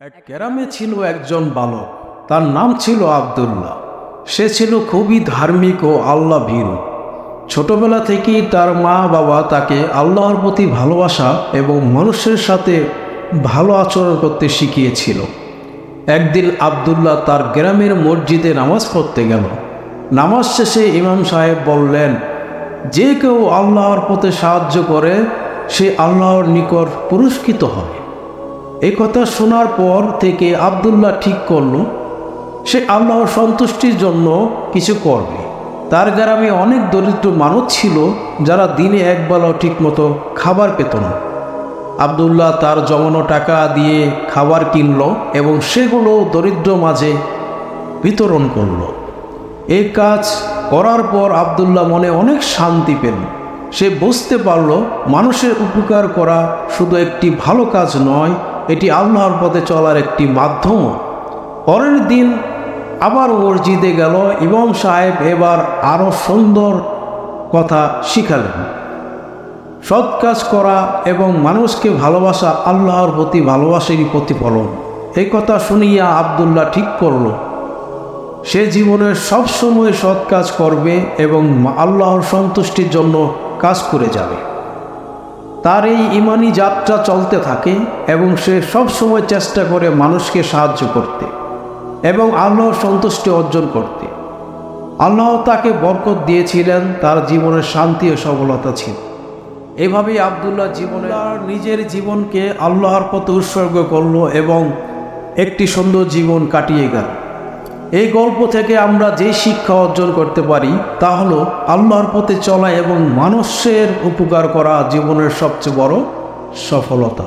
এক গ্রামে ছিল একজন বালক, তার নাম ছিল আব্দুল্লাহ। সে ছিল খুবই ধার্মিক ও আল্লাহ ভীরু। ছোটবেলা থেকেই তার মা বাবা তাকে আল্লাহর প্রতি ভালোবাসা এবং মানুষের সাথে ভালো আচরণ করতে শিখিয়েছিল। একদিন আব্দুল্লাহ তার গ্রামের মসজিদে নামাজ পড়তে গেল। নামাজ শেষে ইমাম সাহেব বললেন, যে কেউ আল্লাহর পথে সাহায্য করে সে আল্লাহর নিকট পুরস্কৃত হয়। এই কথা শোনার পর থেকে আব্দুল্লাহ ঠিক করল সে আল্লাহর সন্তুষ্টির জন্য কিছু করবে। তার গ্রামে অনেক দরিদ্র মানুষ ছিল যারা দিনে একবেলাও ঠিকমতো খাবার পেত না। আব্দুল্লাহ তার জমানো টাকা দিয়ে খাবার কিনল এবং সেগুলো দরিদ্র মাঝে বিতরণ করল। এই কাজ করার পর আব্দুল্লাহ মনে অনেক শান্তি পেল। সে বুঝতে পারল মানুষের উপকার করা শুধু একটি ভালো কাজ নয়, এটি আল্লাহর পথে চলার একটি মাধ্যম। পরের দিন আবার মসজিদে গেল। ইমাম সাহেব এবার আরও সুন্দর কথা শিখালেন। সৎ কাজ করা এবং মানুষকে ভালোবাসা আল্লাহর প্রতি ভালোবাসারই প্রতিফলন। এই কথা শুনিয়া আব্দুল্লাহ ঠিক করল সে জীবনের সব সময় সৎ কাজ করবে এবং আল্লাহর সন্তুষ্টির জন্য কাজ করে যাবে। তার এই ইমানি যাত্রা চলতে থাকে এবং সে সব সময় চেষ্টা করে মানুষকে সাহায্য করতে এবং আল্লাহর সন্তুষ্টি অর্জন করতে। আল্লাহ তাকে বরকত দিয়েছিলেন, তার জীবনের শান্তি ও সফলতা ছিল। এভাবেই আব্দুল্লাহ নিজের জীবনকে আল্লাহর পথে উৎসর্গ করল এবং একটি সুন্দর জীবন কাটিয়ে গেল। এই গল্প থেকে আমরা যে শিক্ষা অর্জন করতে পারি তা হলো আল্লাহর পথে চলা এবং মানুষের উপকার করা জীবনের সবচেয়ে বড় সফলতা।